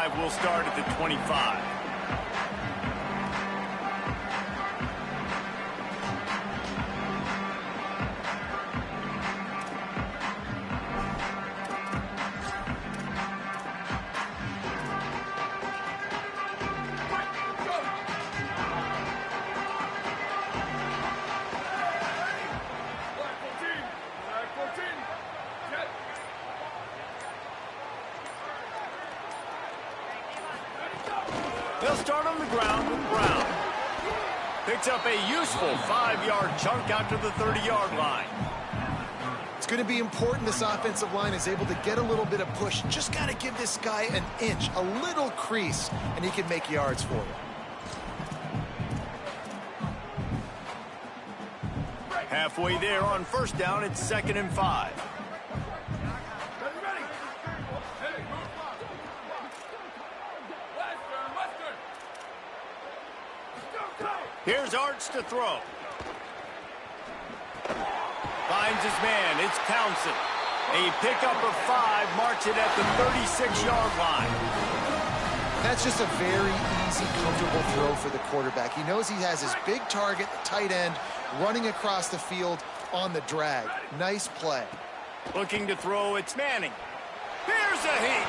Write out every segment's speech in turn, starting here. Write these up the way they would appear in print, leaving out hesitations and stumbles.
drive will start at the 25. They'll start on the ground with Brown. Picks up a useful 5-yard chunk out to the 30-yard line. It's going to be important this offensive line is able to get a little bit of push. Just got to give this guy an inch, a little crease, and he can make yards for you. Halfway there on first down, it's 2nd and 5. Here's Arts to throw. Finds his man. It's Townsend. A pickup of 5 marks it at the 36-yard line. That's just a very easy, comfortable throw for the quarterback. He knows he has his big target, the tight end, running across the field on the drag. Nice play. Looking to throw, it's Manning. Here's a heat.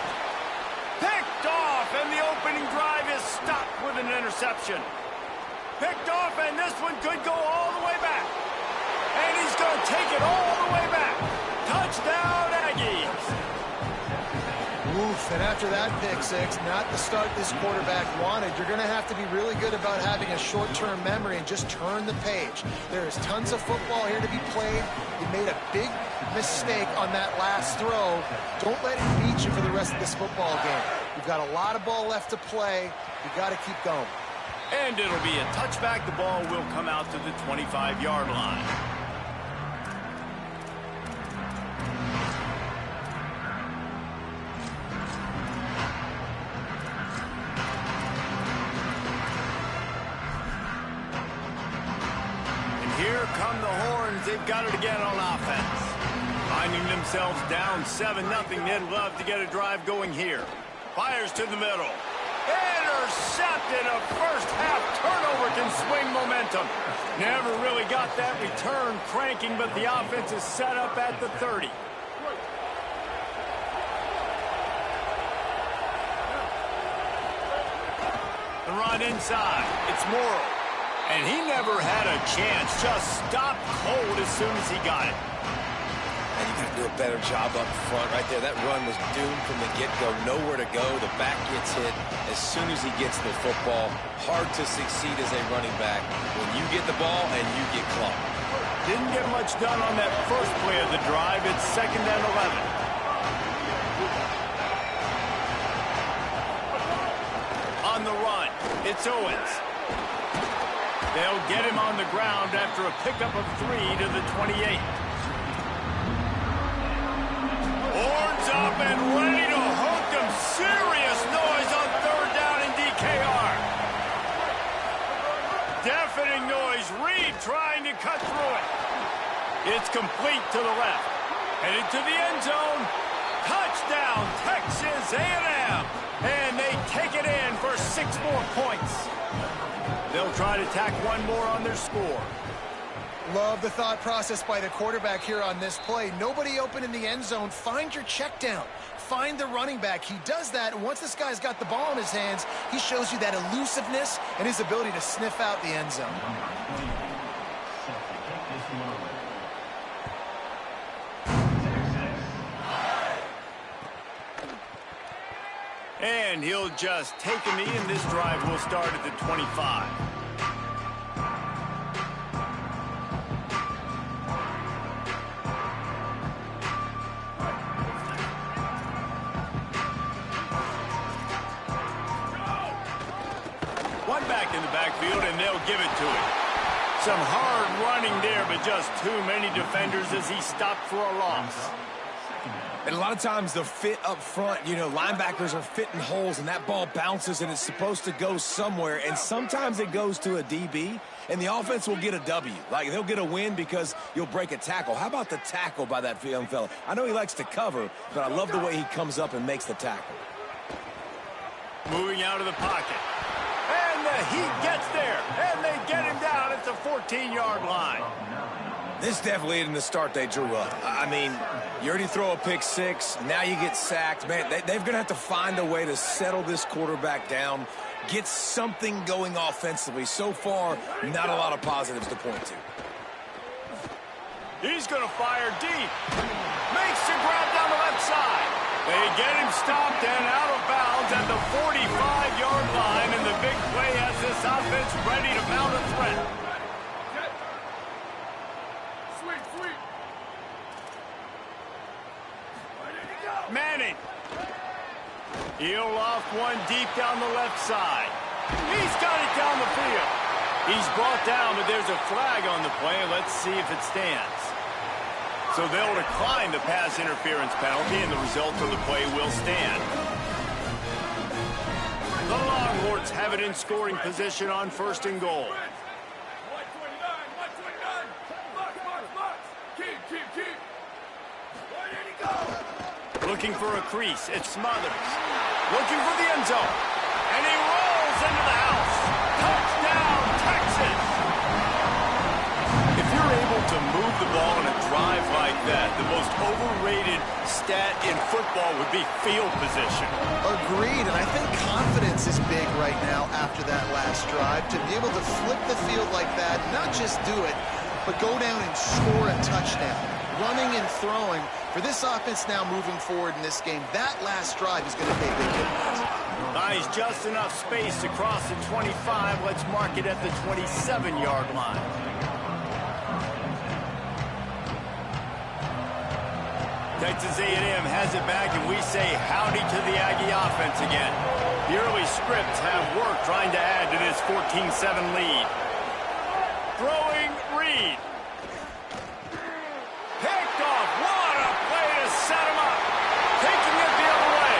Picked off, and the opening drive is stopped with an interception. Picked off, and this one could go all the way back. And he's going to take it all the way back. Touchdown, Aggies. Oof, and after that pick six, not the start this quarterback wanted. You're going to have to be really good about having a short-term memory and just turn the page. There is tons of football here to be played. You made a big mistake on that last throw. Don't let it beat you for the rest of this football game. You've got a lot of ball left to play. You've got to keep going. And it'll be a touchback. The ball will come out to the 25-yard line. And here come the Horns. They've got it again on offense. Finding themselves down 7-0. They'd love to get a drive going here. Fires to the middle. Intercepted. A first-half turnover can swing momentum. Never really got that return cranking, but the offense is set up at the 30. The run inside. It's Morrow. And he never had a chance. Just stopped cold as soon as he got it. And you got to do a better job up front right there. That run was doomed from the get-go. Nowhere to go. The back gets hit as soon as he gets the football. Hard to succeed as a running back when you get the ball and you get clocked. Didn't get much done on that first play of the drive. It's 2nd and 11. On the run, it's Owens. They'll get him on the ground after a pickup of 3 to the 28. Horns up and ready to hook them. Serious noise on 3rd down in DKR. Deafening noise. Reed trying to cut through it. It's complete to the left. Headed to the end zone. Touchdown, Texas A&M. And they take it in for 6 more points. They'll try to tack one more on their score. Love the thought process by the quarterback here on this play. Nobody open in the end zone. Find your check down. Find the running back. He does that, and once this guy's got the ball in his hands, he shows you that elusiveness and his ability to sniff out the end zone. And he'll just take a knee, and this drive will start at the 25. One back in the backfield, and they'll give it to him. Some hard running there, but just too many defenders as he stopped for a loss. And a lot of times the fit up front, you know, linebackers are fitting holes and that ball bounces and it's supposed to go somewhere. And sometimes it goes to a DB and the offense will get a W. Like they'll get a win because you'll break a tackle. How about the tackle by that young fella? I know he likes to cover, but I love the way he comes up and makes the tackle. Moving out of the pocket. And the Heat gets there. And they get him down at the 14-yard line. This definitely isn't the start they drew up. I mean, you already throw a pick six. Now you get sacked. Man, they're going to have to find a way to settle this quarterback down, get something going offensively. So far, not a lot of positives to point to. He's going to fire deep. Makes the grab down the left side. They get him stopped and out of bounds at the 45-yard line, and the big play has this offense ready to mount a threat. Sweet. Manning. He'll loft one deep down the left side. He's got it down the field. He's brought down, but there's a flag on the play. Let's see if it stands. So they'll decline the pass interference penalty, and the result of the play will stand. The Longhorns have it in scoring position on 1st and goal. Looking for a crease. It's Smothers. Looking for the end zone. And he rolls into the house. Touchdown, Texas! If you're able to move the ball in a drive like that, the most overrated stat in football would be field position. Agreed, and I think confidence is big right now after that last drive. To be able to flip the field like that, not just do it, but go down and score a touchdown. Running and throwing. For this offense now moving forward in this game, that last drive is going to pay big dividends. Nice, just enough space to cross the 25. Let's mark it at the 27-yard line. Texas A&M has it back, and we say howdy to the Aggie offense again. The early scripts have worked trying to add to this 14-7 lead. Throwing Reed. Picked off. What a play to set him up. Taking it the other way.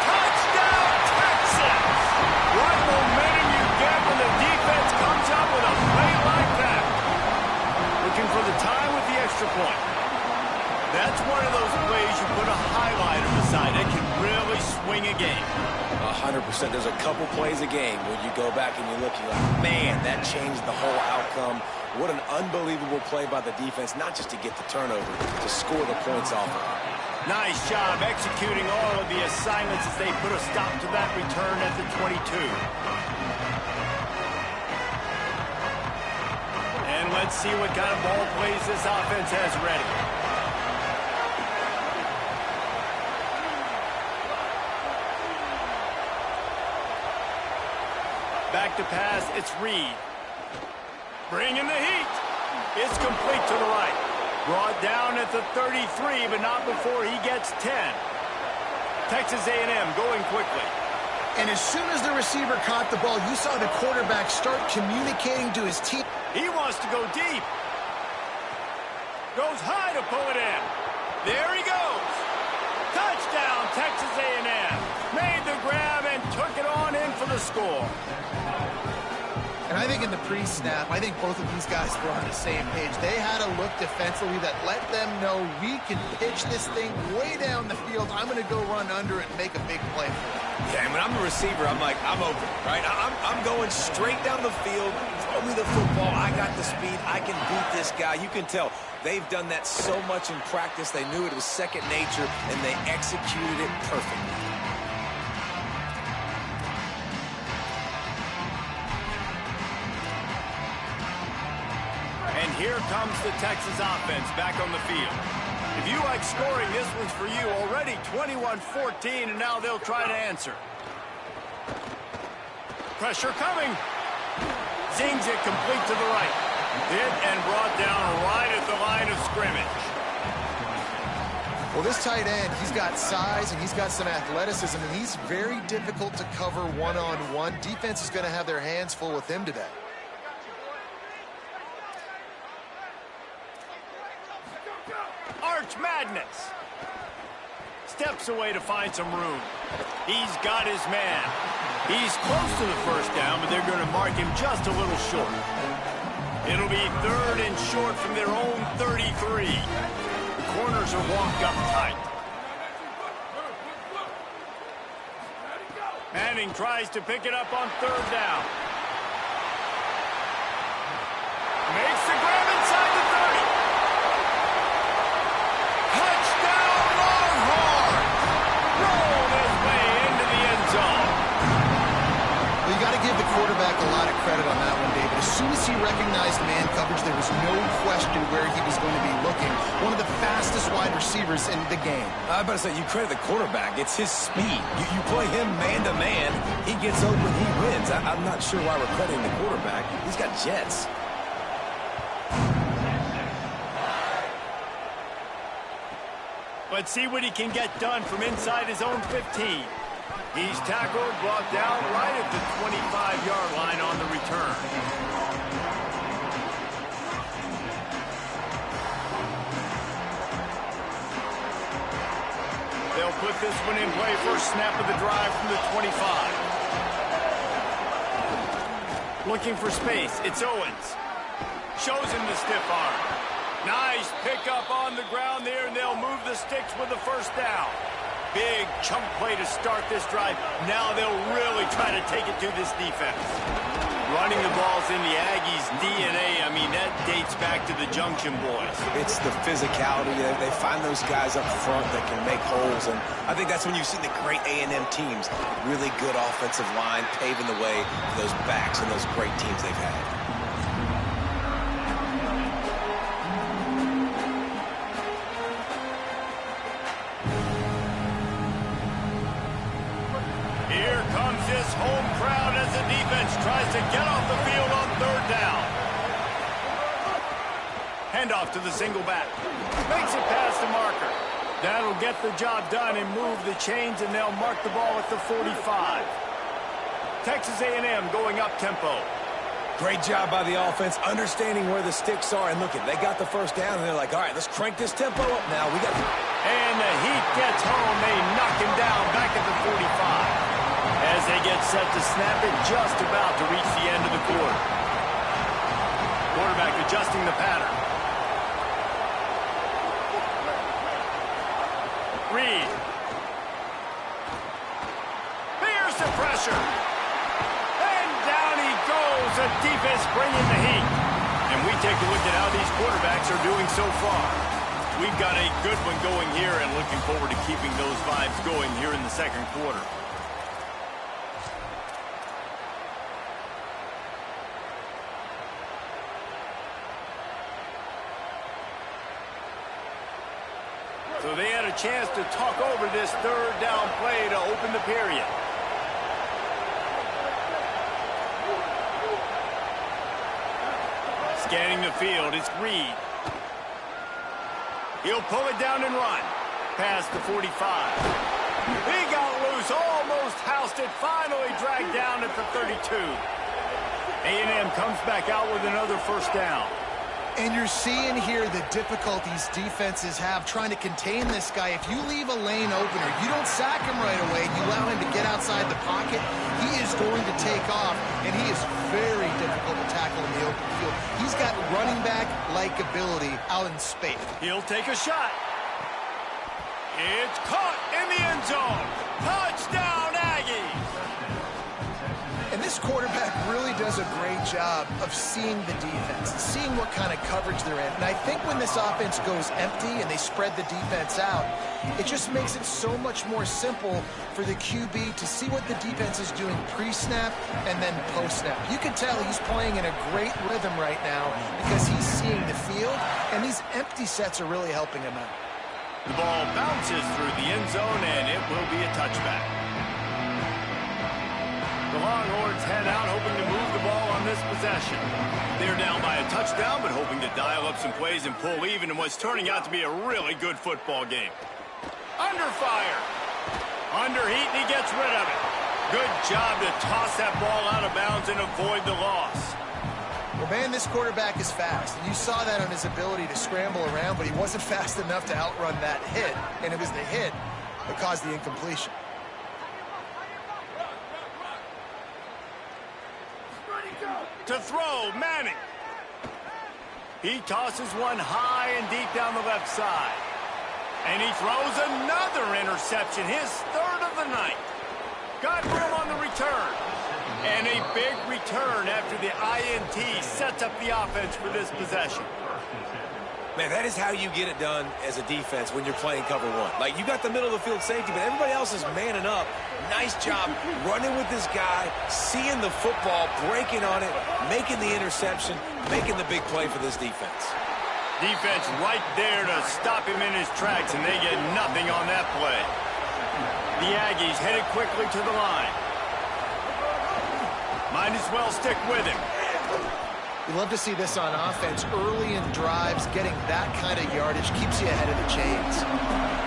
Touchdown, Texas. What momentum you get when the defense comes up with a play like that. Looking for the tie with the extra point. That's one of those plays you put a highlighter beside. It can really swing a game. 100%. There's a couple plays a game when you go back and you look, you're like, man, that changed the whole outcome. What an unbelievable play by the defense, not just to get the turnover, to score the points off of. Nice job executing all of the assignments as they put a stop to that return at the 22. And let's see what kind of ball plays this offense has ready. Back to pass, it's Reed. Bringing the heat. It's complete to the right. Brought down at the 33, but not before he gets 10. Texas A&M going quickly. And as soon as the receiver caught the ball, you saw the quarterback start communicating to his team. He wants to go deep. Goes high to pull it in. There he goes. Touchdown, Texas A&M. Made the grab and took it on in for the score. And I think in the pre-snap, I think both of these guys were on the same page. They had a look defensively that let them know we can pitch this thing way down the field. I'm going to go run under it and make a big play for it. Yeah, and when I'm the receiver, I'm like, I'm open, right? I'm going straight down the field. Throw me the football. I got the speed. I can beat this guy. You can tell they've done that so much in practice. They knew it was second nature, and they executed it perfectly. And here comes the Texas offense back on the field. If you like scoring, this one's for you. Already 21-14, and now they'll try to answer. Pressure coming. Zings it complete to the right. Hit and brought down right at the line of scrimmage. Well, this tight end, he's got size and he's got some athleticism, and he's very difficult to cover one-on-one. Defense is going to have their hands full with him today. Arch Madness. Steps away to find some room. He's got his man. He's close to the first down, but they're going to mark him just a little short. It'll be 3rd and short from their own 33. The corners are walked up tight. Manning tries to pick it up on third down. Makes the grab inside the 30. Touchdown, Longhorns! Rolled his way into the end zone. Well, you got to give the quarterback a lot of credit on that one, David. As soon as he recognized man coverage, there was no question where he was going to be looking. One of the fastest wide receivers in the game. I better say, you credit the quarterback. It's his speed. You play him man-to-man, he gets open, he wins. I'm not sure why we're crediting the quarterback. He's got jets. But see what he can get done from inside his own 15. He's tackled, brought down right at the 25-yard line on the return. They'll put this one in play first snap of the drive from the 25. Looking for space, it's Owens. Shows him the stiff arm. Nice pickup on the ground there, and they'll move the sticks with the first down. Big chunk play to start this drive. Now they'll really try to take it to this defense. Running the ball's in the Aggies' DNA. I mean, that dates back to the Junction Boys. It's the physicality. They find those guys up front that can make holes, and I think that's when you see the great A&M teams. Really good offensive line paving the way for those backs and those great teams they've had. Here comes this home crowd as the defense tries to get off the field on third down. Handoff to the single back. Makes it past the marker. That'll get the job done and move the chains, and they'll mark the ball at the 45. Texas A&M going up tempo. Great job by the offense, understanding where the sticks are. And look, they got the first down, and they're like, all right, let's crank this tempo up now. And the heat gets home. They knock him down back at the 45. As they get set to snap it, just about to reach the end of the quarter. Quarterback adjusting the pattern. Reed. Here's the pressure. And down he goes. The defense bringing the heat. And we take a look at how these quarterbacks are doing so far. We've got a good one going here and looking forward to keeping those vibes going here in the second quarter. So they had a chance to talk over this third down play to open the period. Scanning the field, it's Reed. He'll pull it down and run. Past the 45. He got loose, almost housed it, finally dragged down at the 32. A&M comes back out with another first down. And you're seeing here the difficulties defenses have trying to contain this guy. If you leave a lane opener, you don't sack him right away, you allow him to get outside the pocket, he is going to take off, and he is very difficult to tackle in the open field. He's got running back-like ability out in space. He'll take a shot. It's caught in the end zone. Touchdown, Aggies! And this quarterback really does a great job of seeing the defense, seeing what kind of coverage they're in. And I think when this offense goes empty and they spread the defense out, it just makes it so much more simple for the QB to see what the defense is doing pre-snap and then post-snap. You can tell he's playing in a great rhythm right now because he's seeing the field, and these empty sets are really helping him out. The ball bounces through the end zone, and it will be a touchback. The Longhorns head out hoping to move the ball on this possession. They're down by a touchdown, but hoping to dial up some plays and pull even in what's turning out to be a really good football game. Under fire. Under heat, and he gets rid of it. Good job to toss that ball out of bounds and avoid the loss. Well, man, this quarterback is fast, and you saw that on his ability to scramble around, but he wasn't fast enough to outrun that hit, and it was the hit that caused the incompletion. To throw, Manning. He tosses one high and deep down the left side. And he throws another interception, his third of the night. Got room on the return. And a big return after the INT sets up the offense for this possession. Man, that is how you get it done as a defense when you're playing cover one. Like, you got the middle of the field safety, but everybody else is manning up. Nice job running with this guy, seeing the football, breaking on it, making the interception, making the big play for this defense. Defense right there to stop him in his tracks, and they get nothing on that play. The Aggies headed quickly to the line. Might as well stick with him. You love to see this on offense. Early in drives, getting that kind of yardage keeps you ahead of the chains.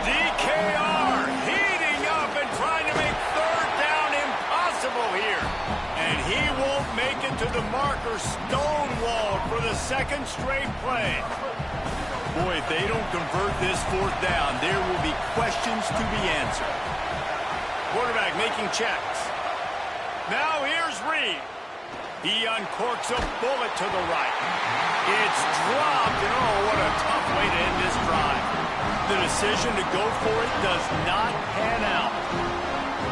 DKR heating up and trying to make third down impossible here. And he won't make it to the marker, stonewalled for the second straight play. Boy, if they don't convert this fourth down, there will be questions to be answered. Quarterback making checks. Now here's Reed. He uncorks a bullet to the right. It's dropped, and oh, what a tough way to end this drive. The decision to go for it does not pan out.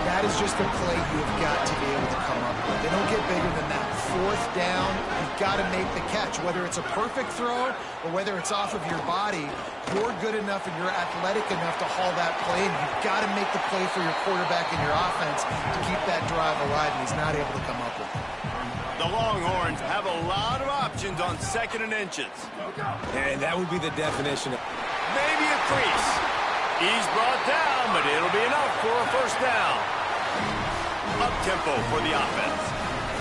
That is just a play you've got to be able to come up with. They don't get bigger than that. Fourth down, you've got to make the catch. Whether it's a perfect throw or whether it's off of your body, you're good enough and you're athletic enough to haul that play, and you've got to make the play for your quarterback and your offense to keep that drive alive, and he's not able to come up with it. The Longhorns have a lot of options on second and inches. And that would be the definition of... Maybe a crease. He's brought down, but it'll be enough for a first down. Up-tempo for the offense.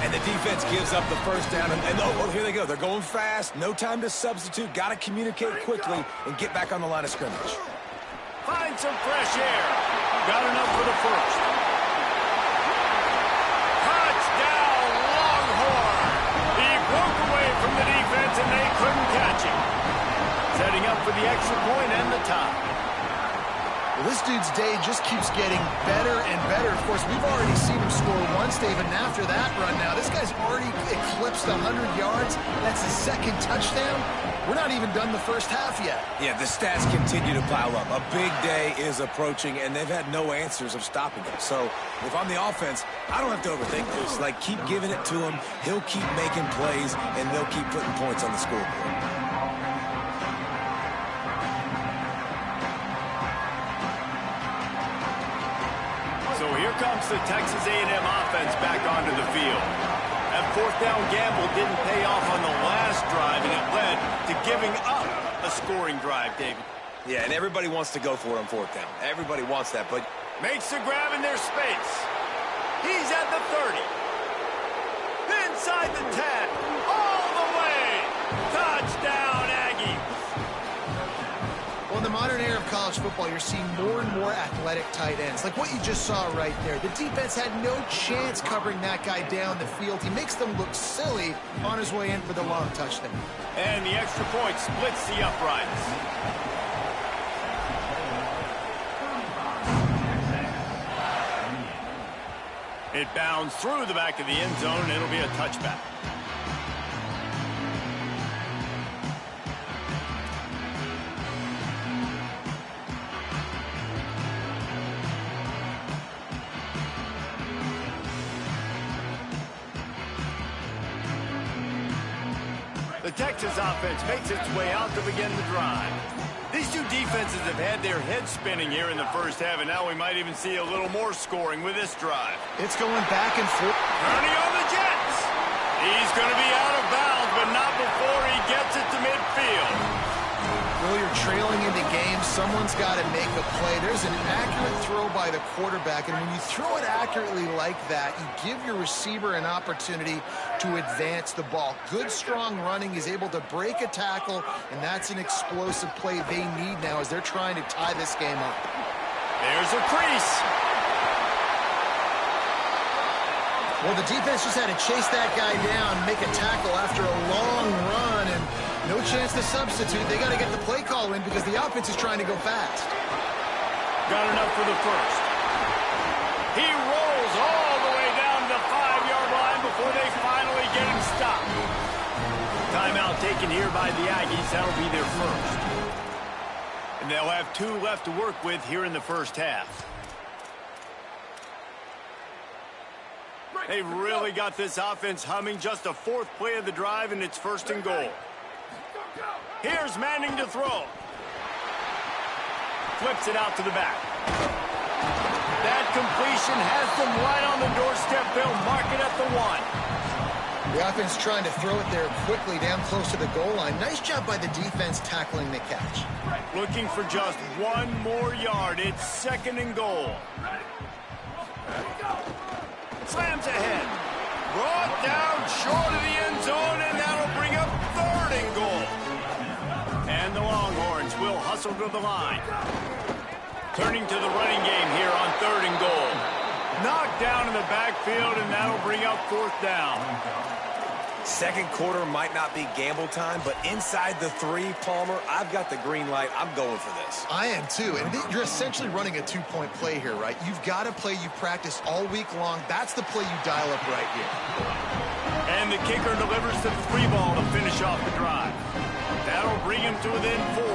And the defense gives up the first down. And oh, here they go. They're going fast. No time to substitute. Got to communicate quickly and get back on the line of scrimmage. Find some fresh air. Got enough for the first. Touchdown, Longhorn. He broke away from the defense, and they couldn't catch him. Setting up for the extra point and the tie. Well, this dude's day just keeps getting better and better. Of course, we've already seen him score once, David, and after that run now, this guy's already eclipsed 100 yards. That's his second touchdown. We're not even done the first half yet. Yeah, the stats continue to pile up. A big day is approaching, and they've had no answers of stopping him. So if I'm the offense, I don't have to overthink this. Like, keep giving it to him. He'll keep making plays, and they'll keep putting points on the scoreboard. So here comes the Texas A&M offense back onto the field. That fourth down gamble didn't pay off on the last drive, and it led to giving up a scoring drive, David. Yeah, and everybody wants to go for it on fourth down. Everybody wants that, but... Makes the grab in their space. He's at the 30. Inside the 10. All the way. Touchdown, Aggies. Well, in the modern era of college football, you're seeing more and more athletic tight ends. Like what you just saw right there. The defense had no chance covering that guy down the field. He makes them look silly on his way in for the long touchdown. And the extra point splits the uprights. It bounds through the back of the end zone, and it'll be a touchback. The Texas offense makes its way out to begin the drive. These two defenses have had their heads spinning here in the first half, and now we might even see a little more scoring with this drive. It's going back and forth. Ernie on the Jets. He's going to be out of bounds, but not before he gets it to midfield. Well, you're trailing into games. Someone's got to make a play. There's an accurate throw by the quarterback, and when you throw it accurately like that, you give your receiver an opportunity to advance the ball. Good, strong running. He's able to break a tackle, and that's an explosive play they need now as they're trying to tie this game up. There's a crease. Well, the defense just had to chase that guy down, make a tackle after a long run, and no chance to substitute. They got to get the play call in because the offense is trying to go fast. Got enough for the first. He rolls all the way down the 5-yard line before they finally get him stopped. Timeout taken here by the Aggies. That'll be their first. And they'll have 2 left to work with here in the first half. They really got this offense humming. Just a fourth play of the drive, and it's 1st and goal. Here's Manning to throw. Flips it out to the back. That completion has them right on the doorstep. They'll mark it at the 1. The offense trying to throw it there quickly down close to the goal line. Nice job by the defense tackling the catch. Looking for just 1 more yard. It's 2nd and goal. Slams ahead. Brought down short of the end zone, and that'll bring up 3rd and goal. And the Longhorns will hustle to the line. Turning to the running game here on 3rd and goal. Knocked down in the backfield, and that'll bring up 4th down. Second quarter might not be gamble time, but inside the 3, Palmer, I've got the green light. I'm going for this. I am too, and you're essentially running a 2-point play here, right? You've got a play you practice all week long. That's the play you dial up right here. And the kicker delivers the 3 ball to finish off the drive. That'll bring him to within 4.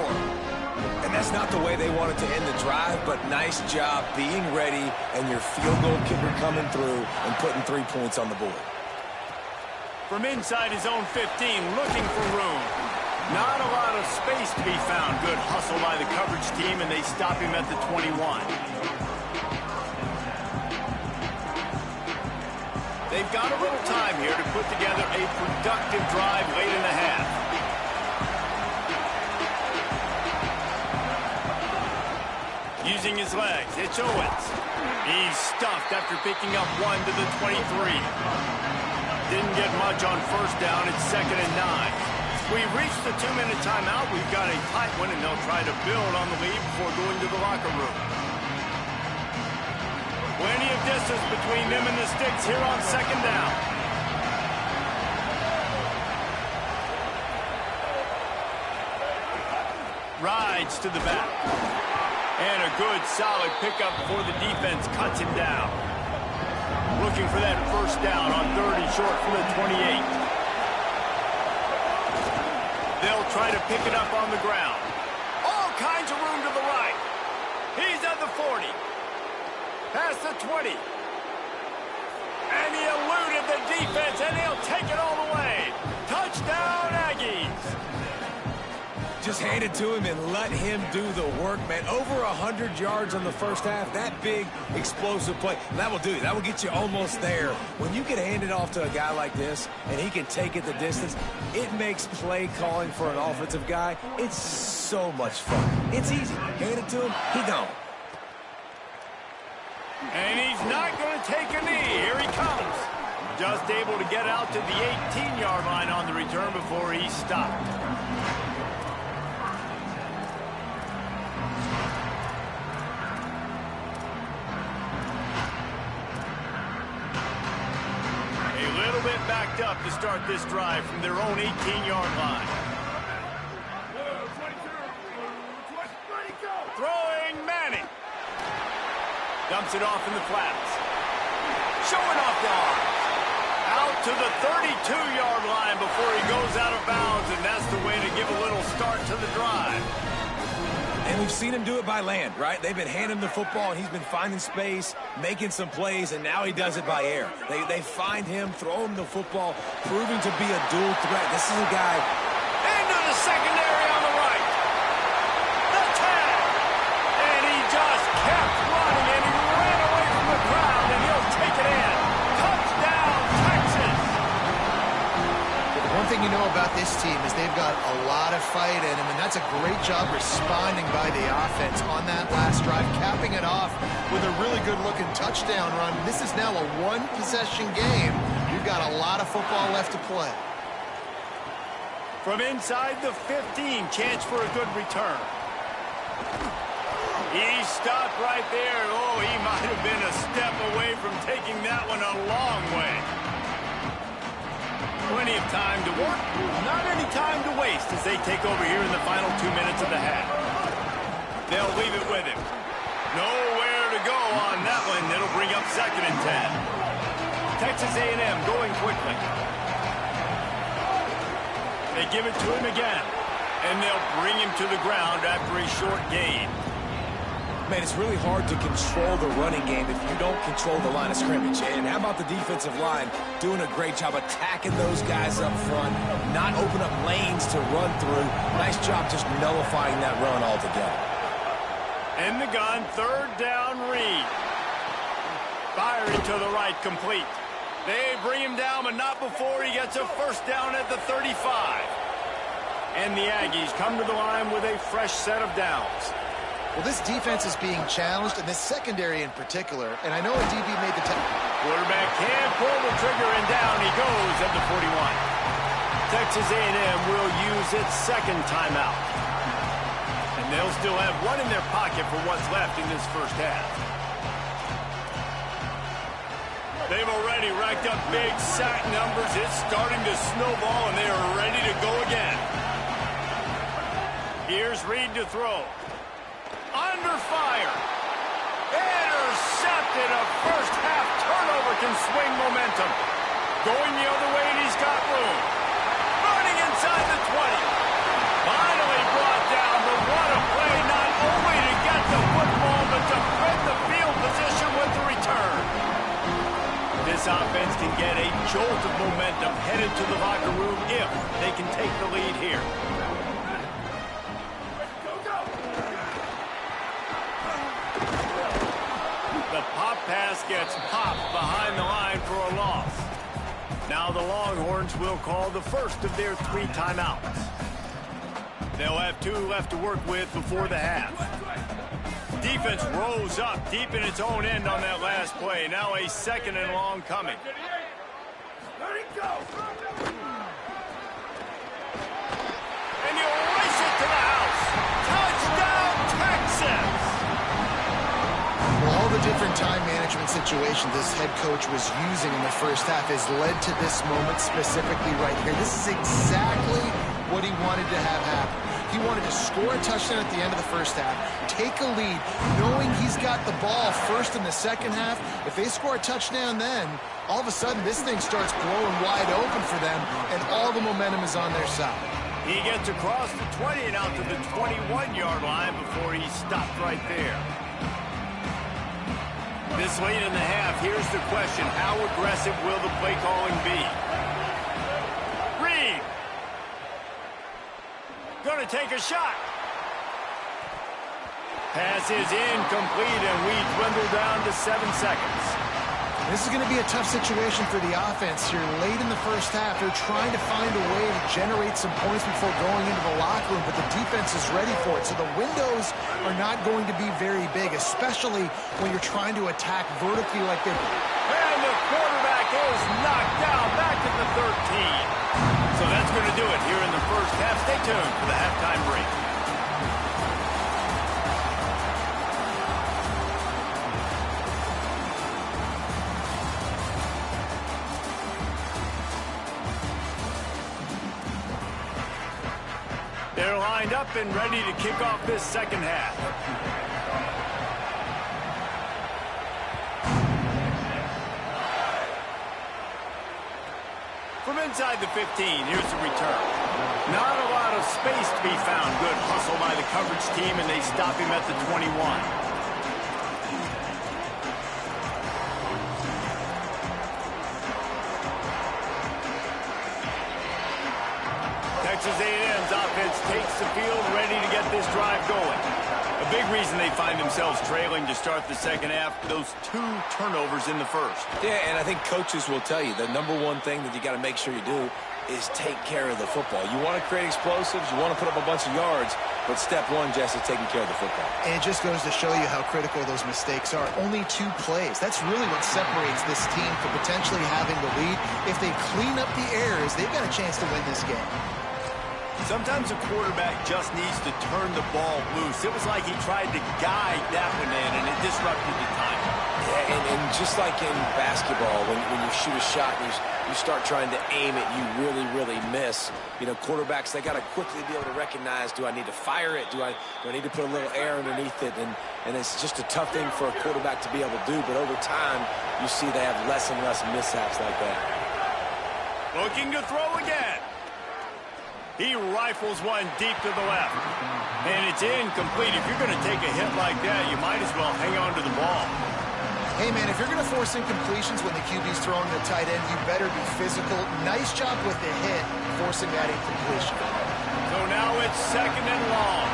And that's not the way they wanted to end the drive, but nice job being ready and your field goal kicker coming through and putting 3 points on the board. From inside his own 15, looking for room. Not a lot of space to be found. Good hustle by the coverage team, and they stop him at the 21. They've got a little time here to put together a productive drive late in the half. Using his legs, it's Owens. He's stuffed after picking up 1 to the 23. Didn't get much on 1st down. It's 2nd and 9. We reached the 2-minute timeout. We've got a tight one, and they'll try to build on the lead before going to the locker room. Plenty of distance between them and the sticks here on 2nd down. Rides to the back. And a good, solid pickup before the defense cuts him down. Looking for that 1st down on 3rd and short from the 28. They'll try to pick it up on the ground. All kinds of room to the right. He's at the 40. Past the 20. And he eluded the defense, and he'll take it all the way. Touchdown, Aggies. Just hand it to him and let him do the work, man. Over 100 yards on the 1st half. That big, explosive play. That will do it. That will get you almost there. When you can hand it off to a guy like this and he can take it the distance, it makes play calling for an offensive guy. It's so much fun. It's easy. Hand it to him, he gone. And he's not going to take a knee. Here he comes. Just able to get out to the 18-yard line on the return before he's stopped. Backed up to start this drive from their own 18-yard line. Throwing Manning. Dumps it off in the flats. Showing off the arms. Out to the 32-yard line before he goes out of bounds, and that's the way to give a little start to the drive. And we've seen him do it by land, right? They've been handing him the football, and he's been finding space, making some plays, and now he does it by air. They find him, throw him the football, proving to be a dual threat. This is a guy. Into the secondary on the right. The tag. And he just kept running, and he ran away from the crowd, and he'll take it in. Touchdown, Texas. One thing you know about this team is they've got a lot of fight in them, and that's a great job responding by the offense on that last drive, capping it off with a really good-looking touchdown run. This is now a 1-possession game. We've got a lot of football left to play. From inside the 15, chance for a good return. He stopped right there. Oh, he might have been a step away from taking that one a long way. Plenty of time to work, not any time to waste as they take over here in the final 2 minutes of the half. They'll leave it with him. Nowhere to go on that one. It'll bring up 2nd and 10. Texas A&M going quickly. They give it to him again, and they'll bring him to the ground after a short gain. Man, it's really hard to control the running game if you don't control the line of scrimmage. And how about the defensive line doing a great job attacking those guys up front, not open up lanes to run through. Nice job just nullifying that run altogether. In the gun, third down, Reed. Firing to the right, complete. They bring him down, but not before he gets a first down at the 35. And the Aggies come to the line with a fresh set of downs. Well, this defense is being challenged, and this secondary in particular. And I know a DB made the tackle. Quarterback can't pull the trigger, and down he goes at the 41. Texas A&M will use its second timeout. And they'll still have one in their pocket for what's left in this first half. They've already racked up big sack numbers. It's starting to snowball, and they are ready to go again. Here's Reed to throw. Under fire. Intercepted. A first half turnover can swing momentum. Going the other way, and he's got room. Running inside the 20. Finally brought down, but what a play, not only to get the football, but to spread the field position with the return. This offense can get a jolt of momentum headed to the locker room if they can take the lead here. The pop pass gets popped behind the line for a loss. Now the Longhorns will call the first of their 3 timeouts. They'll have 2 left to work with before the half. Defense rose up deep in its own end on that last play. Now a second and long coming. Let it go. And you race it to the house. Touchdown, Texas! Well, all the different time management situations this head coach was using in the first half has led to this moment specifically right here. This is exactly what he wanted to have happen. He wanted to score a touchdown at the end of the first half, take a lead, knowing he's got the ball first in the second half. If they score a touchdown then, all of a sudden this thing starts blowing wide open for them, and all the momentum is on their side. He gets across the 20 and out to the 21-yard line before he stopped right there. This late in the half, here's the question. How aggressive will the play calling be? Reed. Going to take a shot. Pass is incomplete, and we dwindle down to 7 seconds. This is going to be a tough situation for the offense here. Late in the first half, they're trying to find a way to generate some points before going into the locker room, but the defense is ready for it. So the windows are not going to be very big, especially when you're trying to attack vertically like they're... And the quarterback is knocked down back at the 13. So that's going to do it here in the first half. Stay tuned for the halftime break. They're lined up and ready to kick off this second half. From inside the 15, here's the return. Not a lot of space to be found. Good hustle by the coverage team, and they stop him at the 21. Texas A&M's offense takes the field, ready to get this drive going. A big reason they find themselves trailing to start the second half, those 2 turnovers in the first. Yeah, and I think coaches will tell you the number one thing that you got to make sure you do is take care of the football. You want to create explosives, you want to put up a bunch of yards, but step one, Jess, is taking care of the football. And it just goes to show you how critical those mistakes are. Only 2 plays. That's really what separates this team from potentially having the lead. If they clean up the errors, they've got a chance to win this game. Sometimes a quarterback just needs to turn the ball loose. It was like he tried to guide that one in, and it disrupted the timing. Yeah, and just like in basketball, when you shoot a shot and you start trying to aim it, you really miss. You know, quarterbacks, they got to quickly be able to recognize, do I need to fire it? Do I need to put a little air underneath it? And it's just a tough thing for a quarterback to be able to do, but over time, you see they have less and less mishaps like that. Looking to throw again. He rifles one deep to the left. And it's incomplete. If you're going to take a hit like that, you might as well hang on to the ball. Hey, man, if you're going to force incompletions when the QB's throwing the tight end, you better be physical. Nice job with the hit, forcing that incompletion. So now it's 2nd and long.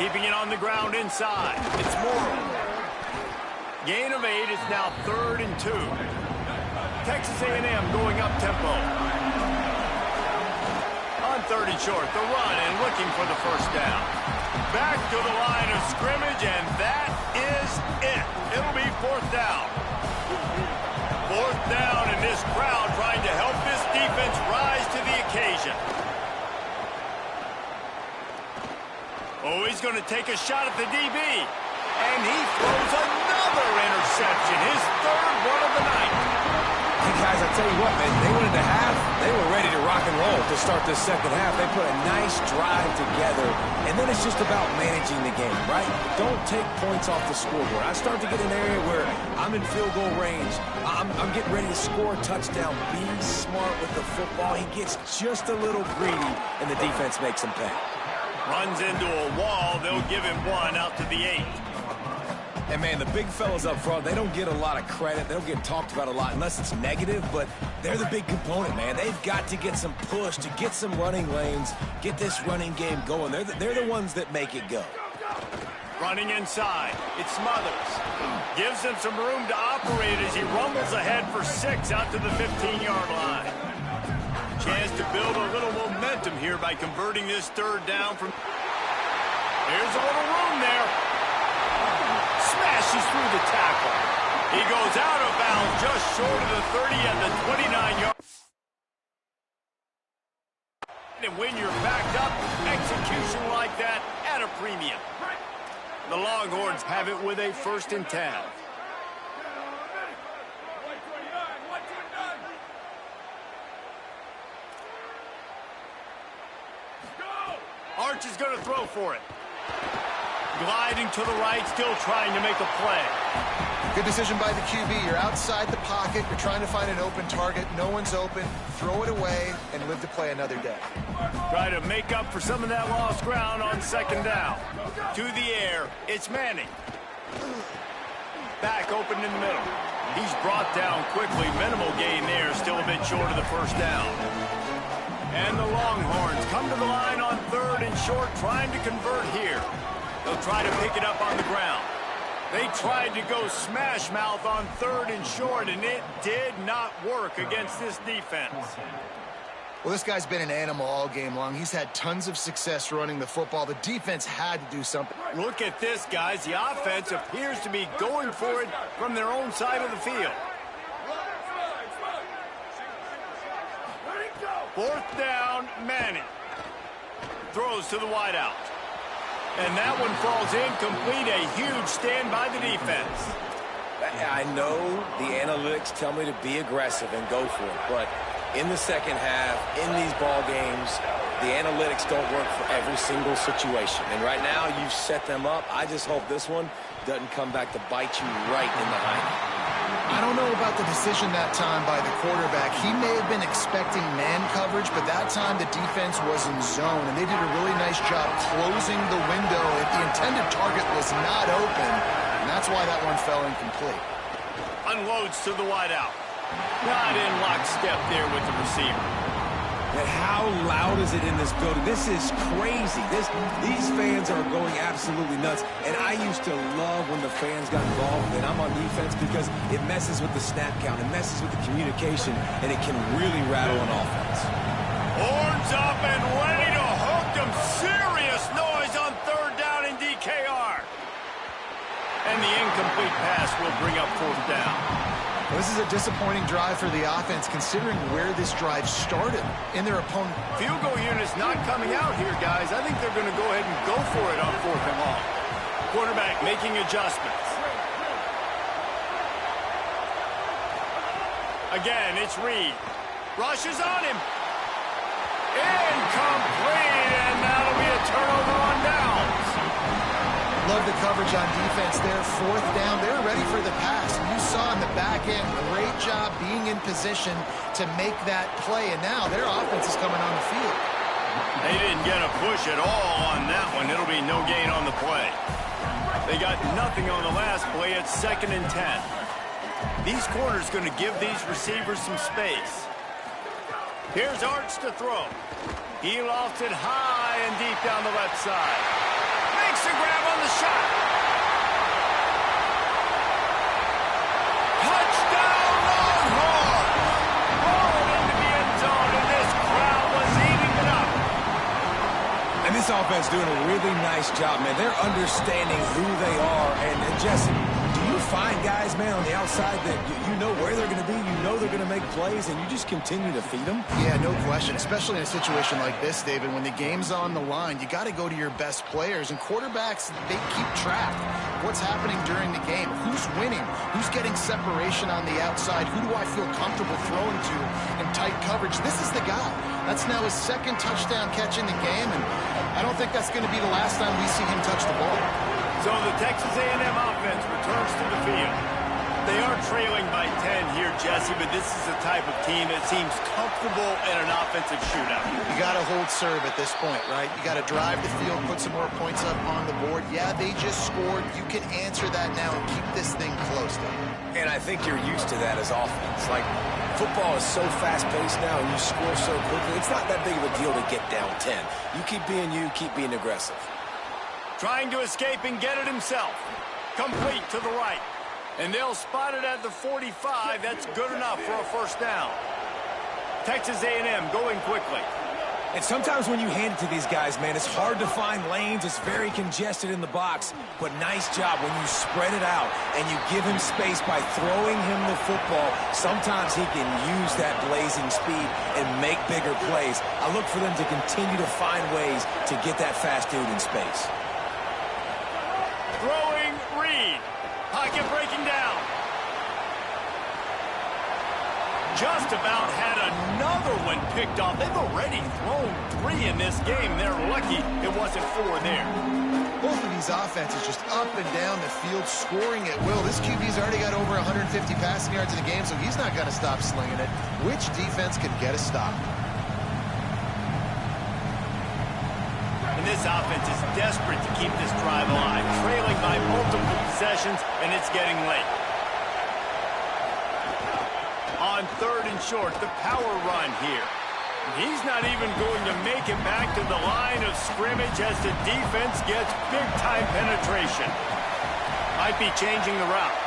Keeping it on the ground inside. It's Morrow. Gain of 8. It's now 3rd and 2. Texas A&M going up tempo. On 3rd and short, the run and looking for the first down. Back to the line of scrimmage, and that is it. It'll be 4th down. 4th down, and this crowd trying to help this defense rise to the occasion. Oh, he's going to take a shot at the DB. And he throws another interception, his 3rd one of the night. Hey, guys, I tell you what, man, they wanted to have, they were ready to rock and roll to start this second half. They put a nice drive together, and then it's just about managing the game, right? Don't take points off the scoreboard. I start to get in an area where I'm in field goal range. I'm getting ready to score a touchdown. Be smart with the football. He gets just a little greedy, and the defense makes him pay. Runs into a wall. They'll give him 1 out to the 8. And, man, the big fellas up front, they don't get a lot of credit. They don't get talked about a lot unless it's negative, but they're the big component, man. They've got to get some push, to get some running lanes, get this running game going. They're the ones that make it go. Running inside. It's Smothers. Gives him some room to operate as he rumbles ahead for 6 out to the 15-yard line. Chance to build a little momentum here by converting this 3rd down from... Here's a little room there. Smashes through the tackle. He goes out of bounds just short of the 30 at the 29-yard. And when you're backed up, execution like that at a premium. The Longhorns have it with a 1st and 10. Arch is going to throw for it. Gliding to the right, still trying to make a play. Good decision by the QB. You're outside the pocket. You're trying to find an open target. No one's open. Throw it away and live to play another day. Try to make up for some of that lost ground on 2nd down. To the air, it's Manning. Back open in the middle. He's brought down quickly. Minimal gain there, still a bit short of the 1st down. And the Longhorns come to the line on 3rd and short, trying to convert here. They'll try to pick it up on the ground. They tried to go smash mouth on 3rd and short, and it did not work against this defense. Well, this guy's been an animal all game long. He's had tons of success running the football. The defense had to do something. Look at this, guys. The offense appears to be going for it from their own side of the field. 4th down, Manning. Throws to the wideout. And that one falls incomplete. A huge stand by the defense. I know the analytics tell me to be aggressive and go for it, but in the second half, in these ball games, the analytics don't work for every single situation. And right now, you've set them up. I just hope this one doesn't come back to bite you right in the hiney. I don't know about the decision that time by the quarterback. He may have been expecting man coverage, but that time the defense was in zone, and they did a really nice job closing the window. If the intended target was not open, and that's why that one fell incomplete. Unloads to the wideout. Not in lockstep there with the receiver. And how loud is it in this building? This is crazy. These fans are going absolutely nuts. And I used to love when the fans got involved, and I'm on defense because it messes with the snap count. It messes with the communication, and it can really rattle an offense. Horns up and ready to hook them. Serious noise on 3rd down in DKR. And the incomplete pass will bring up 4th down. Well, this is a disappointing drive for the offense, considering where this drive started in their opponent. Field goal unit's not coming out here, guys. I think they're going to go ahead and go for it on 4th and long. Quarterback making adjustments. Again, it's Reed. Rushes on him. Incomplete, and that'll be a turnover on downs. Love the coverage on defense there. Fourth down. They're ready for the pass. You saw in the back end, great job being in position to make that play. And now their offense is coming on the field. They didn't get a push at all on that one. It'll be no gain on the play. They got nothing on the last play. It's 2nd and 10. These corners going to give these receivers some space. Here's Arch to throw. He lofts it high and deep down the left side. Makes a grab on the shot. Touchdown, Longhorns! Rolling into the end zone, and this crowd was eating it up. And this offense doing a really nice job, man. They're understanding who they are. And Jesse, do you find guys, man, on the outside that you know where they're going to be, you know they're going to make plays, and you just continue to feed them? Yeah, no question, especially in a situation like this, David. When the game's on the line, you got to go to your best players, and quarterbacks, they keep track of what's happening during the game. Who's winning? Who's getting separation on the outside? Who do I feel comfortable throwing to in tight coverage? This is the guy. That's now his 2nd touchdown catch in the game, and I don't think that's going to be the last time we see him touch the ball. So the Texas A&M offense returns to the field. They are trailing by 10 here, Jesse, but this is the type of team that seems comfortable in an offensive shootout. You got to hold serve at this point, right? You got to drive the field, put some more points up on the board. Yeah, they just scored. You can answer that now and keep this thing close, though. And I think you're used to that as offense. Like, football is so fast-paced now, and you score so quickly. It's not that big of a deal to get down 10. You keep being you, keep being aggressive. Trying to escape and get it himself. Complete to the right. And they'll spot it at the 45. That's good enough for a first down. Texas A&M going quickly. And sometimes when you hand it to these guys, man, it's hard to find lanes. It's very congested in the box. But nice job when you spread it out and you give him space by throwing him the football. Sometimes he can use that blazing speed and make bigger plays. I look for them to continue to find ways to get that fast dude in space. Throwing Reed. Pocket breaking down. Just about had another one picked off. They've already thrown 3 in this game. They're lucky it wasn't 4 there. Both of these offenses just up and down the field, scoring at will. This QB's already got over 150 passing yards in the game, so he's not going to stop slinging it. Which defense can get a stop? And this offense is desperate to keep this drive alive, trailing by multiple possessions, and it's getting late. On 3rd and short, the power run here. He's not even going to make it back to the line of scrimmage as the defense gets big-time penetration. Might be changing the route.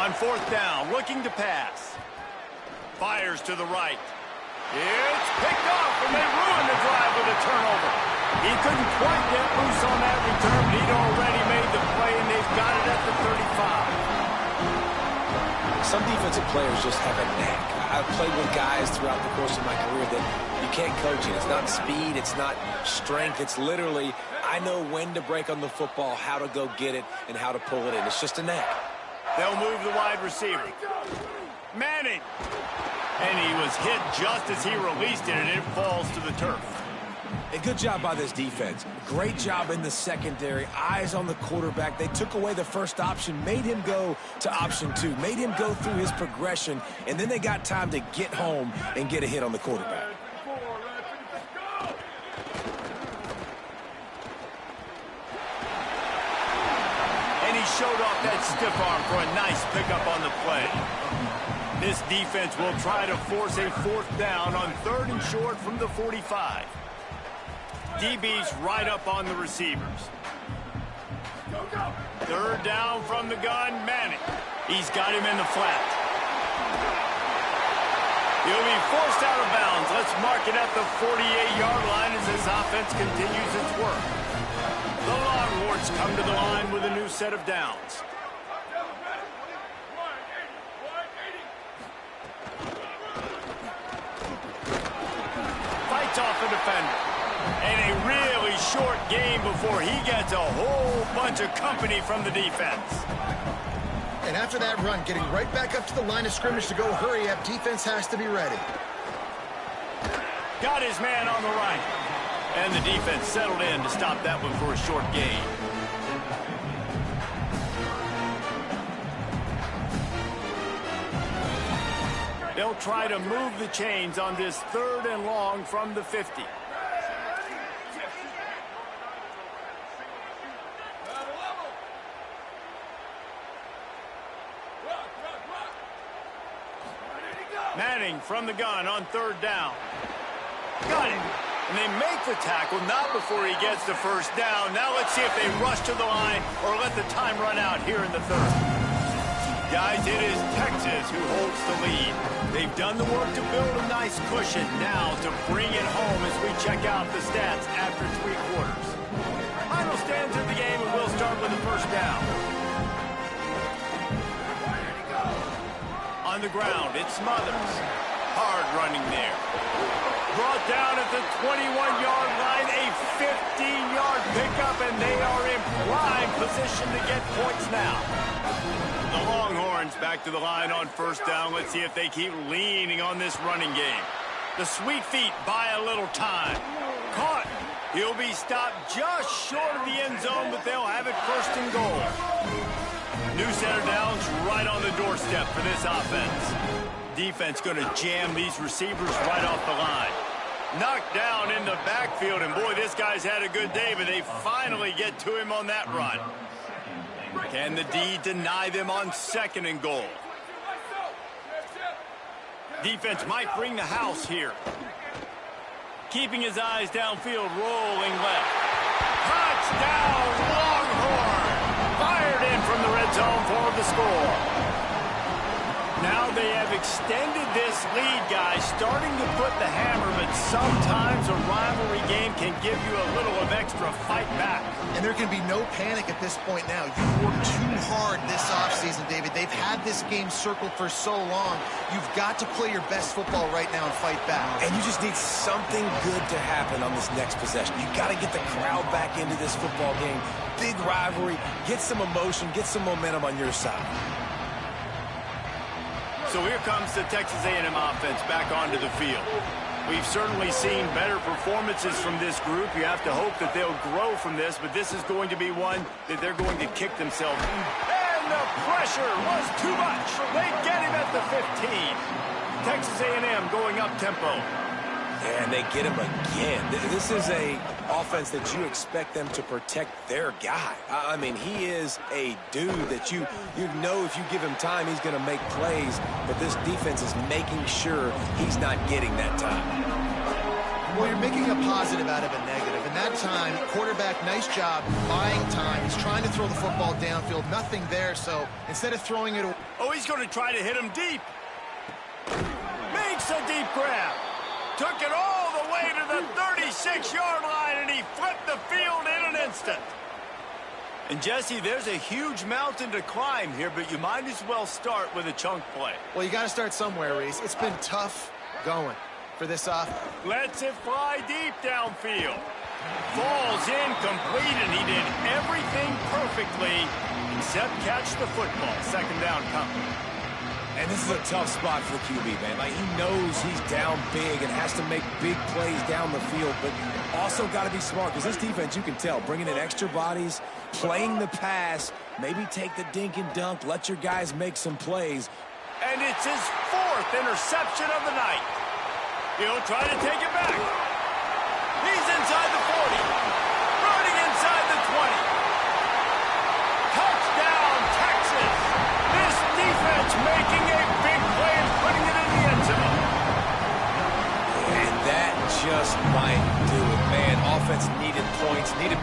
On 4th down, looking to pass. Fires to the right. It's picked off, and they ruin the drive with a turnover. He couldn't quite get loose on that return. He'd already made the play, and they've got it at the 35. Some defensive players just have a knack. I've played with guys throughout the course of my career that you can't coach it. It's not speed, it's not strength. It's literally, I know when to break on the football, how to go get it, and how to pull it in. It's just a knack. They'll move the wide receiver. Manning. And he was hit just as he released it, and it falls to the turf. A good job by this defense. Great job in the secondary. Eyes on the quarterback. They took away the first option, made him go to option 2, made him go through his progression, and then they got time to get home and get a hit on the quarterback. And he showed off that stiff arm for a nice pickup on the play. This defense will try to force a 4th down on 3rd and short from the 45. DB's right up on the receivers. 3rd down from the gun, Manning. He's got him in the flat. He'll be forced out of bounds. Let's mark it at the 48-yard line as this offense continues its work. The Longhorns come to the line with a new set of downs. Fights off a defender. And a really short game before he gets a whole bunch of company from the defense. And after that run, getting right back up to the line of scrimmage to go hurry up, defense has to be ready. Got his man on the right. And the defense settled in to stop that one for a short gain. They'll try to move the chains on this 3rd and long from the 50. Manning from the gun on 3rd down. Got it. And they make the tackle, not before he gets the 1st down. Now let's see if they rush to the line or let the time run out here in the 3rd. Guys, it is Texas who holds the lead. They've done the work to build a nice cushion. Now to bring it home as we check out the stats after 3 quarters. Final stands of the game, and we'll start with the 1st down. On the ground, it's Smothers. Hard running there. Brought down at the 21-yard line, a 15-yard pickup, and they are in prime position to get points now. The Longhorns back to the line on 1st down. Let's see if they keep leaning on this running game. The Sweet Feet buy a little time. Caught. He'll be stopped just short of the end zone, but they'll have it 1st and goal. New center downs right on the doorstep for this offense. Defense going to jam these receivers right off the line. Knocked down in the backfield, and boy, this guy's had a good day, but they finally get to him on that run. Can the D deny them on 2nd and goal? Defense might bring the house here. Keeping his eyes downfield, rolling left. Touchdown, Longhorn! Fired in from the red zone for the score. Now they have extended this lead, guys, starting to put the hammer, but sometimes a rivalry game can give you a little of extra fight back. And there can be no panic at this point now. You've worked too hard this offseason, David. They've had this game circled for so long. You've got to play your best football right now and fight back. And you just need something good to happen on this next possession. You got to get the crowd back into this football game. Big rivalry. Get some emotion. Get some momentum on your side. So here comes the Texas A&M offense back onto the field. We've certainly seen better performances from this group. You have to hope that they'll grow from this, but this is going to be one that they're going to kick themselves. And the pressure was too much. They get him at the 15. Texas A&M going up tempo. And they get him again. This is a offense that you expect them to protect their guy. I mean, he is a dude that you know if you give him time, he's going to make plays. But this defense is making sure he's not getting that time. Well, you're making a positive out of a negative. And that time, quarterback, nice job buying time. He's trying to throw the football downfield. Nothing there, so instead of throwing it away. Oh, he's going to try to hit him deep. Makes a deep grab. Took it all the way to the 36-yard line, and he flipped the field in an instant. And, Jesse, there's a huge mountain to climb here, but you might as well start with a chunk play. Well, you got to start somewhere, Reese. It's been tough going for this offense. Lets it fly deep downfield. Falls incomplete, and he did everything perfectly except catch the football. 2nd down coming. And this is a tough spot for the QB, man. Like, he knows he's down big and has to make big plays down the field, but also got to be smart because this defense, you can tell, bringing in extra bodies, playing the pass, maybe take the dink and dunk, let your guys make some plays. And it's his 4th interception of the night. He'll try to take it back. He's inside the 40. Running inside the 20. Touchdown, Texas. This defense making a big play and putting it in the end zone. And that just might do it, man. Offense needed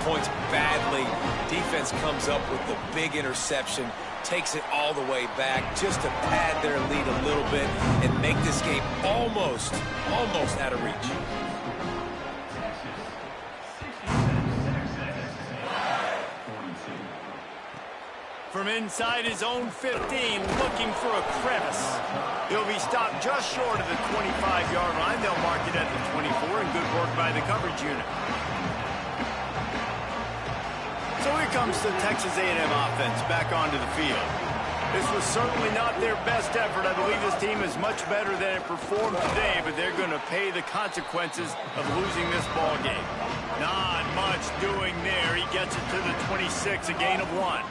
points badly. Defense comes up with the big interception, takes it all the way back just to pad their lead a little bit and make this game almost out of reach. From inside his own 15, looking for a crevice. He'll be stopped just short of the 25-yard line. They'll mark it at the 24, and good work by the coverage unit. So here comes the Texas A&M offense back onto the field. This was certainly not their best effort. I believe this team is much better than it performed today, but they're going to pay the consequences of losing this ball game. Not much doing there. He gets it to the 26, a gain of 1.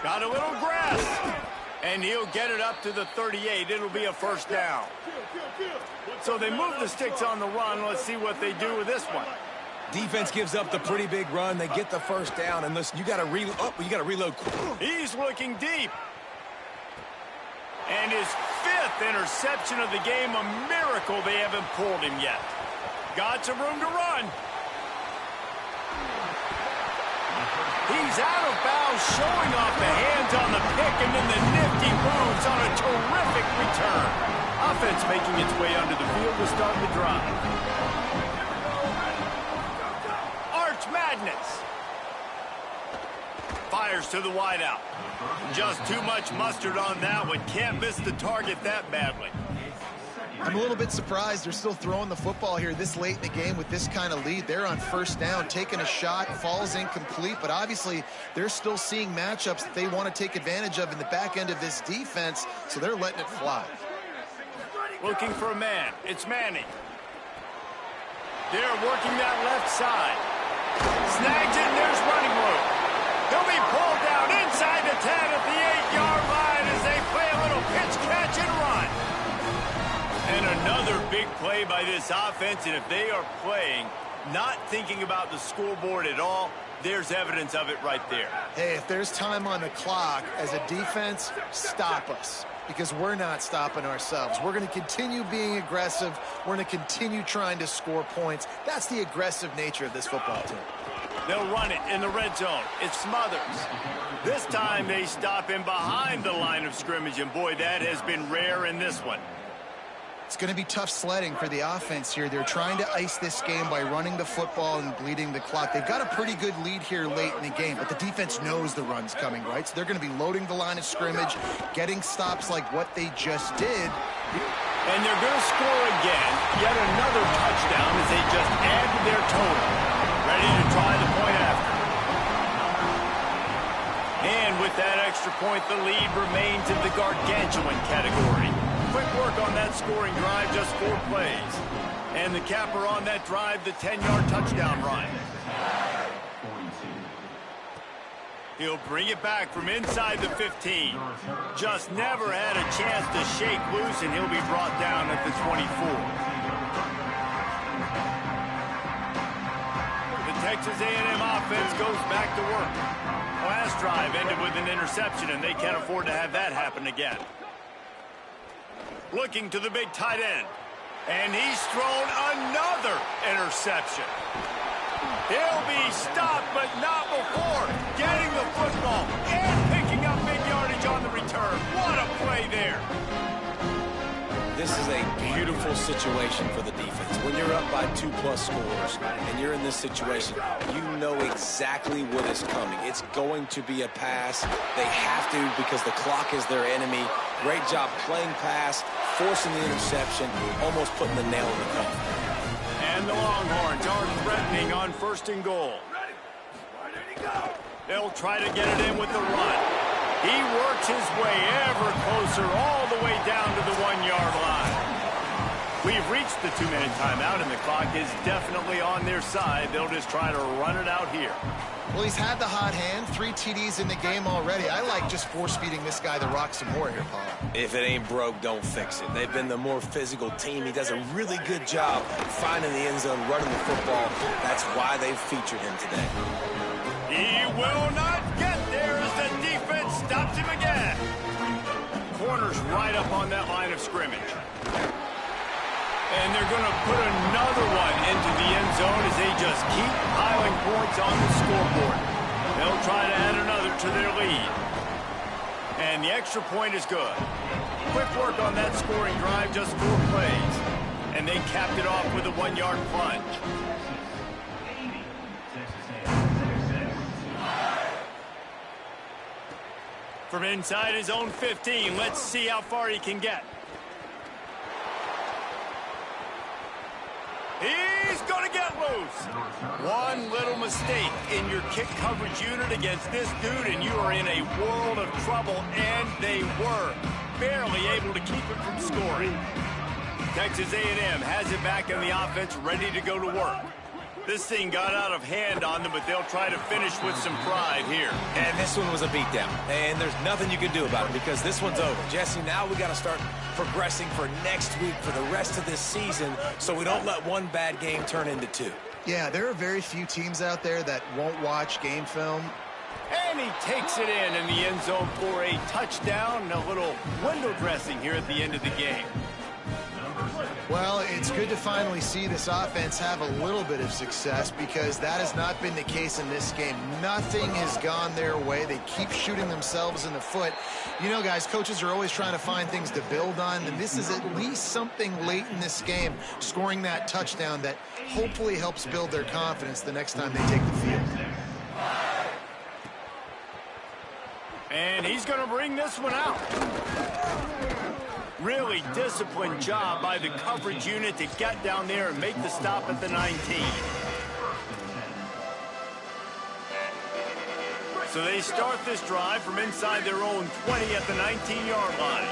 Got a little grass. And he'll get it up to the 38. It'll be a first down. So they move the sticks on the run. Let's see what they do with this one. Defense gives up the pretty big run. They get the first down. And listen, you got to reload. Oh, you got to reload. He's looking deep. And his 5th interception of the game. A miracle they haven't pulled him yet. Got some room to run. He's out of bounds, showing off the hands on the pick, and then the nifty moves on a terrific return. Offense making its way under the field to start the drive. Arch Madness. Fires to the wideout. Just too much mustard on that one. Can't miss the target that badly. I'm a little bit surprised they're still throwing the football here this late in the game with this kind of lead. They're on first down, taking a shot, falls incomplete, but obviously they're still seeing matchups that they want to take advantage of in the back end of this defense, so they're letting it fly. Looking for a man. It's Manning. They're working that left side. Snags it, and there's running room. He'll be pulled down inside the 10 at the 8-yard line as they play a little pitch, catch, and run. And another big play by this offense, and if they are playing, not thinking about the scoreboard at all, there's evidence of it right there. Hey, if there's time on the clock, as a defense, stop us, because we're not stopping ourselves. We're going to continue being aggressive. We're going to continue trying to score points. That's the aggressive nature of this football team. They'll run it in the red zone. It's Smothers. This time they stop him behind the line of scrimmage, and boy, that has been rare in this one. It's going to be tough sledding for the offense here. They're trying to ice this game by running the football and bleeding the clock. They've got a pretty good lead here late in the game, but the defense knows the run's coming, right? So they're going to be loading the line of scrimmage, getting stops like what they just did. And they're going to score again. Yet another touchdown as they just add to their total. Ready to try the point after. And with that extra point, the lead remains in the gargantuan category. Quick work on that scoring drive, just 4 plays. And the capper on that drive, the 10-yard touchdown run. He'll bring it back from inside the 15. Just never had a chance to shake loose, and he'll be brought down at the 24. The Texas A&M offense goes back to work. Last drive ended with an interception, and they can't afford to have that happen again. Looking to the big tight end. And he's thrown another interception. He'll be stopped, but not before getting the football and picking up big yardage on the return. What a play there. This is a beautiful situation for the defense. When you're up by 2+ scores and you're in this situation, you know exactly what is coming. It's going to be a pass. They have to because the clock is their enemy. Great job playing pass, forcing the interception, almost putting the nail in the coffin. And the Longhorns are threatening on 1st and goal. They'll try to get it in with the run. He works his way ever closer all the way down to the 1-yard line. We've reached the 2-minute timeout, and the clock is definitely on their side. They'll just try to run it out here. Well, he's had the hot hand, 3 TDs in the game already. I like just force-feeding this guy the rock some more here, Paul. If it ain't broke, don't fix it. They've been the more physical team. He does a really good job finding the end zone, running the football. That's why they've featured him today. He will not get there as the defense stops him again. Corner's right up on that line of scrimmage. And they're going to put another one into the end zone as they just keep piling points on the scoreboard. They'll try to add another to their lead. And the extra point is good. Quick work on that scoring drive, just 4 plays. And they capped it off with a 1-yard plunge. From inside his own 15, let's see how far he can get. He's going to get loose. One little mistake in your kick coverage unit against this dude, and you are in a world of trouble, and they were barely able to keep it from scoring. Texas A&M has it back in the offense, ready to go to work. This thing got out of hand on them, but they'll try to finish with some pride here. And this one was a beatdown. And there's nothing you can do about it because this one's over. Jesse, now we got to start progressing for next week for the rest of this season so we don't let one bad game turn into two. Yeah, there are very few teams out there that won't watch game film. And he takes it in the end zone for a touchdown and a little window dressing here at the end of the game. Well, it's good to finally see this offense have a little bit of success because that has not been the case in this game. Nothing has gone their way. They keep shooting themselves in the foot. You know, guys, coaches are always trying to find things to build on, and this is at least something late in this game, scoring that touchdown that hopefully helps build their confidence the next time they take the field. And he's going to bring this one out. Really disciplined job by the coverage unit to get down there and make the stop at the 19. So they start this drive from inside their own 20 at the 19-yard line.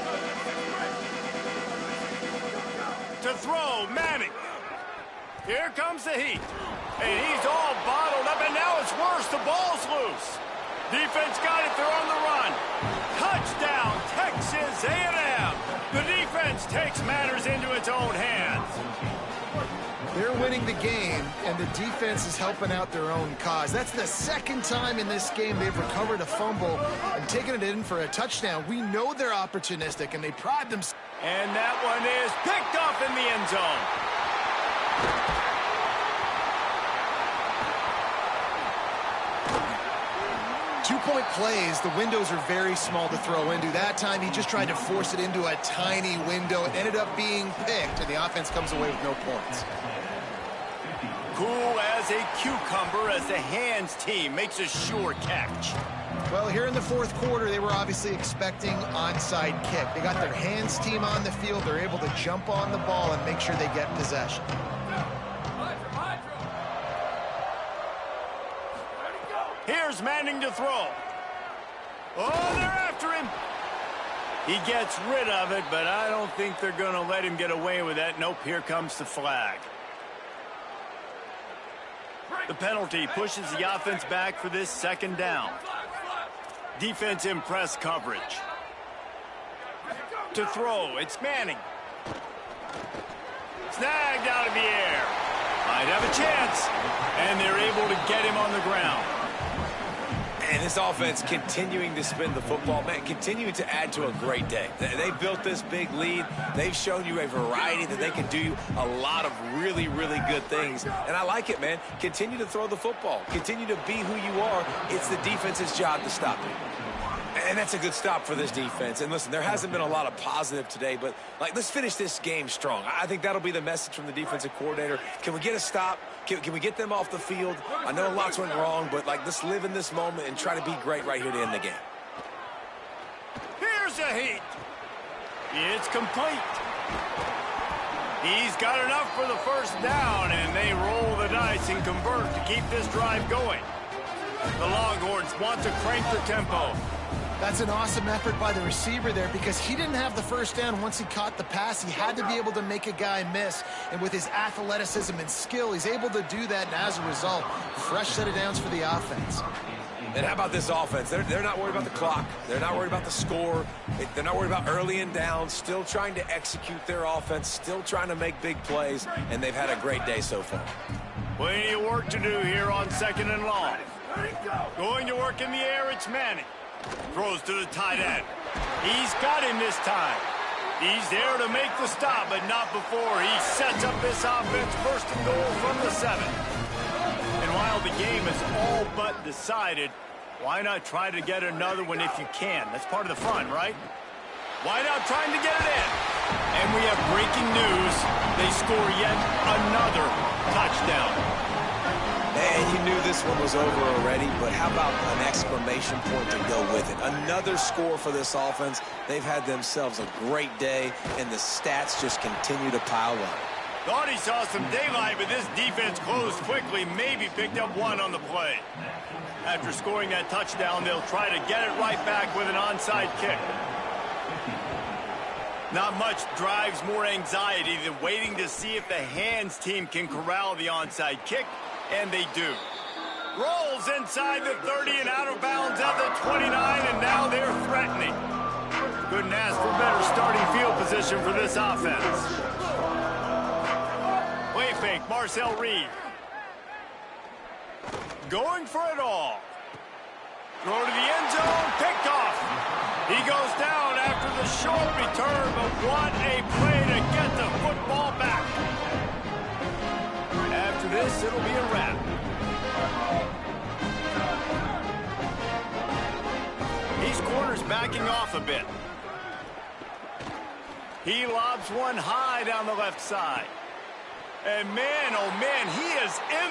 To throw, Manning. Here comes the heat. And he's all bottled up, and now it's worse. The ball's loose. Defense got it. They're on the run. Touchdown, Texas A&M. The defense takes matters into its own hands. They're winning the game, and the defense is helping out their own cause. That's the second time in this game they've recovered a fumble and taken it in for a touchdown. We know they're opportunistic, and they pride themselves. And that one is picked off in the end zone. 2-point plays, the windows are very small to throw into. That time, he just tried to force it into a tiny window. It ended up being picked, and the offense comes away with no points. Cool as a cucumber as the hands team makes a sure catch. Well, here in the fourth quarter, they were obviously expecting onside kick. They got their hands team on the field. They're able to jump on the ball and make sure they get possession. Here's Manning to throw. Oh, they're after him. He gets rid of it, but I don't think they're going to let him get away with that. Nope, here comes the flag. The penalty pushes the offense back for this second down. Defense in press coverage. To throw, it's Manning. Snagged out of the air. Might have a chance. And they're able to get him on the ground. And this offense continuing to spin the football, man, continuing to add to a great day. They built this big lead. They've shown you a variety that they can do a lot of really, really good things. And I like it, man. Continue to throw the football. Continue to be who you are. It's the defense's job to stop you. And that's a good stop for this defense. And listen, there hasn't been a lot of positive today, but let's finish this game strong. I think that'll be the message from the defensive coordinator. Can we get a stop? Can we get them off the field? I know lots went wrong, but let's live in this moment and try to be great right here to end the game. Here's a heat. It's complete. He's got enough for the first down, and they roll the dice and convert to keep this drive going. The Longhorns want to crank the tempo. That's an awesome effort by the receiver there because he didn't have the first down once he caught the pass. He had to be able to make a guy miss. And with his athleticism and skill, he's able to do that. And as a result, fresh set of downs for the offense. And how about this offense? They're not worried about the clock. They're not worried about the score. They're not worried about early and down. Still trying to execute their offense. Still trying to make big plays. And they've had a great day so far. Plenty of work to do here on second and long. Going to work in the air, it's Manning. Throws to the tight end. He's got him this time. He's there to make the stop, but not before he sets up this offense first and goal from the 7. And while the game is all but decided, why not try to get another one if you can? That's part of the fun, right? Why not trying to get it in? And we have breaking news. They score yet another touchdown. And you knew this one was over already, but how about an exclamation point to go with it? Another score for this offense. They've had themselves a great day, and the stats just continue to pile up. Thought he saw some daylight, but this defense closed quickly, maybe picked up one on the play. After scoring that touchdown, they'll try to get it right back with an onside kick. Not much drives more anxiety than waiting to see if the hands team can corral the onside kick And they do. Rolls inside the 30 and out of bounds at the 29, and now they're threatening. Couldn't ask for better starting field position for this offense. Way fake, Marcel Reed. Going for it all. Throw to the end zone, picked off. He goes down after the short return, but what a play to get the football back. After this, it'll be a wrap. These corners backing off a bit. He lobs one high down the left side. And man, oh man, he is in the